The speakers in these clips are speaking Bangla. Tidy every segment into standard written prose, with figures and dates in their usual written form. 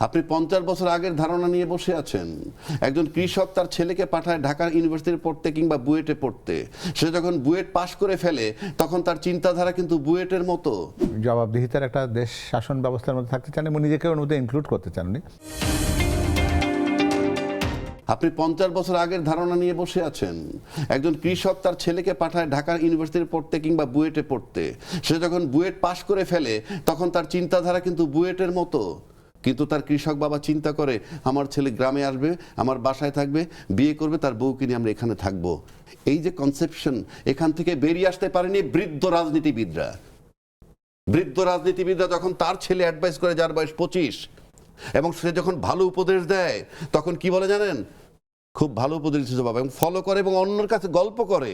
আপনি 50 বছর আগের ধারণা নিয়ে বসে আছেন। একজন কৃষক তার ছেলেকে পাঠায় ঢাকার ইউনিভার্সিটিতে পড়তে কিংবা বুয়েটে পড়তে। সে যখন বুয়েট পাশ করে ফেলে তখন তার চিন্তাধারা কিন্তু বুয়েটের মতো। জবাবদিহিতার একটা দেশ শাসন ব্যবস্থার মধ্যে থাকতে চান এবং নিজেকে ওর মধ্যে ইনক্লুড করতে চান উনি। আপনি 50 বছর আগের ধারণা নিয়ে বসে আছেন। একজন কৃষক তার ছেলেকে পাঠায় ঢাকার ইউনিভার্সিটিতে পড়তে কিংবা বুয়েটে পড়তে। সে যখন বুয়েট পাশ করে ফেলে তখন তার চিন্তাধারা কিন্তু বুয়েটের মতো। কিন্তু তার কৃষক বাবা চিন্তা করে আমার ছেলে গ্রামে আসবে, আমার বাসায় থাকবে, বিয়ে করবে, তার বউকে নিয়ে আমরা এখানে থাকবো। এই যে কনসেপশন, এখান থেকে বেরিয়ে আসতে পারেনি বৃদ্ধ রাজনীতিবিদরা। বৃদ্ধ রাজনীতিবিদরা যখন তার ছেলে অ্যাডভাইস করে যার বয়স 25, এবং সে যখন ভালো উপদেশ দেয় তখন কি বলে জানেন? খুব ভালো উপদেশ দিচ্ছে বাবা, এবং ফলো করে এবং অন্যের কাছে গল্প করে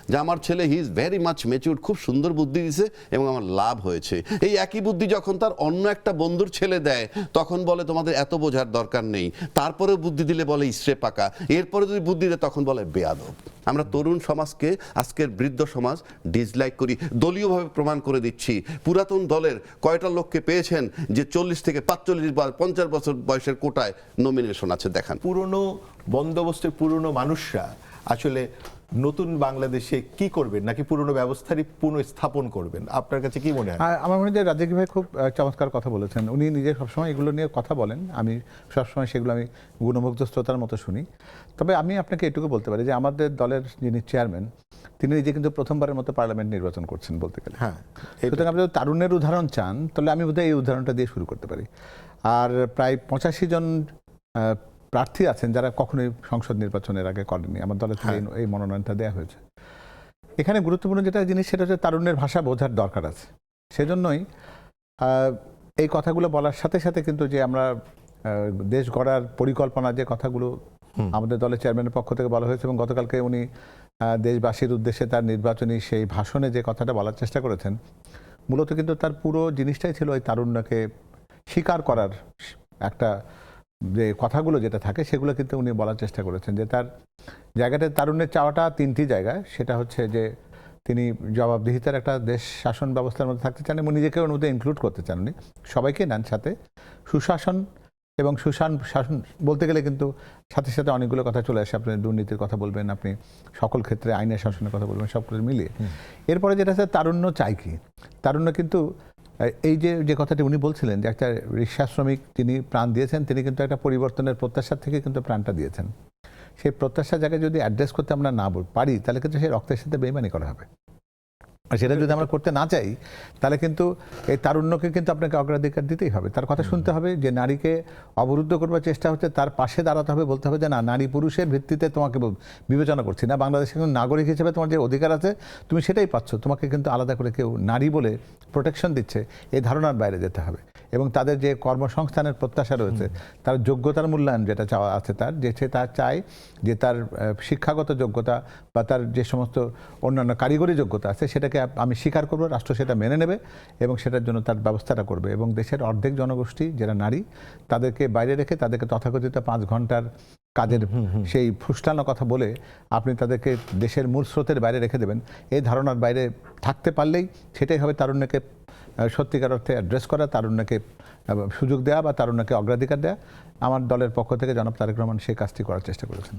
যে আমার ছেলে he is very much matured, খুব সুন্দর বুদ্ধি দিছে এবং আমার লাভ হয়েছে। এই একই বুদ্ধি যখন তার অন্য একটা বন্ধুর ছেলে দেয় তখন বলে তোমাদের এত বোঝার দরকার নেই। তারপরেও বুদ্ধি দিলে বলে ইসরে পাকা, এরপরে যদি বুদ্ধি দেয় তখন বলে বেয়াদব। আমরা তরুণ সমাজকে, আজকের বৃদ্ধ সমাজ ডিসলাইক করি, দলীয়ভাবে প্রমাণ করে দিচ্ছি। পুরাতন দলের কয়টা লোককে পেয়েছেন যে 40 থেকে 45 বা 50 বছর বয়সের কোটায় নমিনেশন আছে দেখান। পুরনো বন্দোবস্তের পুরনো মানুষরা আসলে নতুন বাংলাদেশে কি করবেন, নাকি পুরনো ব্যবস্থারই পুনঃস্থাপন করবেন? আপনার কাছে কি মনে হয়? আমার মনে হয় রাজাকি ভাই খুব চমৎকার কথা বলেছেন। উনি নিজে সবসময় এগুলো নিয়ে কথা বলেন, আমি সবসময় সেগুলো আমি গুণমুগ্ধ শ্রোতার মতো শুনি। তবে আমি আপনাকে এটুকু বলতে পারি যে আমাদের দলের যিনি চেয়ারম্যান, তিনি নিজে কিন্তু প্রথমবার মতো পার্লামেন্ট নির্বাচন করছেন বলতে গেলে। হ্যাঁ, সুতরাং আপনি যদি তারুণ্যের উদাহরণ চান তাহলে আমি বোধহয় এই উদাহরণটা দিয়ে শুরু করতে পারি। আর প্রায় 85 জন প্রার্থী আছেন যারা কখনোই সংসদ নির্বাচনের আগে করেননি, আমার দলের থেকে এই মনোনয়নটা দেওয়া হয়েছে। এখানে গুরুত্বপূর্ণ যেটা জিনিস সেটা হচ্ছে তারুণ্যের ভাষা বোঝার দরকার আছে। সেজন্যই এই কথাগুলো বলার সাথে সাথে কিন্তু যে আমরা দেশ গড়ার পরিকল্পনা, যে কথাগুলো আমাদের দলের চেয়ারম্যানের পক্ষ থেকে বলা হয়েছে এবং গতকালকে উনি দেশবাসীর উদ্দেশ্যে তার নির্বাচনী সেই ভাষণে যে কথাটা বলার চেষ্টা করেছেন, মূলত কিন্তু তার পুরো জিনিসটাই ছিল ওই তারুণ্যকে স্বীকার করার একটা যে কথাগুলো যেটা থাকে সেগুলো কিন্তু উনি বলার চেষ্টা করেছেন। যে তার জায়গাটা তারুণ্যের চাওয়াটা 3টি জায়গায়, সেটা হচ্ছে যে তিনি জবাবদিহিতার একটা দেশ শাসন ব্যবস্থার মধ্যে থাকতে চান এবং নিজেকে ওর মধ্যে ইনক্লুড করতে চান উনি, সবাইকে নেন সাথে। সুশাসন এবং শাসন বলতে গেলে কিন্তু সাথে সাথে অনেকগুলো কথা চলে আসে। আপনি দুর্নীতির কথা বলবেন, আপনি সকল ক্ষেত্রে আইনের শাসনের কথা বলবেন, সব কিছু মিলিয়ে। এরপরে যেটা আছে তারুণ্য চাই কি, তারুণ্য কিন্তু এই যে কথাটি উনি বলছিলেন যে একটা রিক্সা শ্রমিক তিনি প্রাণ দিয়েছেন, তিনি কিন্তু একটা পরিবর্তনের প্রত্যাশা থেকে কিন্তু প্রাণটা দিয়েছেন। সেই প্রত্যাশার জায়গায় যদি অ্যাড্রেস করতে আমরা না পারি তাহলে কিন্তু সেই রক্তের সাথে বেইমানি করা হবে। আর সেটা যদি আমরা করতে না চাই তাহলে কিন্তু এই তারুণ্যকে কিন্তু আপনাকে অগ্রাধিকার দিতেই হবে। তার কথা শুনতে হবে। যে নারীকে অবরুদ্ধ করবার চেষ্টা হচ্ছে তার পাশে দাঁড়াতে হবে, বলতে হবে যে না, নারী পুরুষের ভিত্তিতে তোমাকে বিবেচনা করছি না, বাংলাদেশের কিন্তু নাগরিক হিসেবে তোমার যে অধিকার আছে তুমি সেটাই পাচ্ছ, তোমাকে কিন্তু আলাদা করে কেউ নারী বলে প্রোটেকশন দিচ্ছে এই ধারণার বাইরে যেতে হবে। এবং তাদের যে কর্মসংস্থানের প্রত্যাশা রয়েছে, তার যোগ্যতার মূল্যায়ন যেটা চাওয়া আছে, তার যে সে তার চায় যে তার শিক্ষাগত যোগ্যতা বা তার যে সমস্ত অন্যান্য কারিগরি যোগ্যতা আছে সেটাকে আমি স্বীকার করব, রাষ্ট্র সেটা মেনে নেবে এবং সেটার জন্য তার ব্যবস্থাটা করবে। এবং দেশের অর্ধেক জনগোষ্ঠী যারা নারী, তাদেরকে বাইরে রেখে তাদেরকে তথাকথিত 5 ঘন্টার কাজের সেই ফুসলানো কথা বলে আপনি তাদেরকে দেশের মূল স্রোতের বাইরে রেখে দেবেন, এই ধারণার বাইরে থাকতে পারলেই সেটাই হবে তারুণ্যকে সত্যিকার অর্থে অ্যাড্রেস করা, তারুণ্যকে সুযোগ দেওয়া বা তারুণ্যকে অগ্রাধিকার দেওয়া। আমার দলের পক্ষ থেকে জনাব তারেক রহমান সেই কাজটি করার চেষ্টা করেছেন।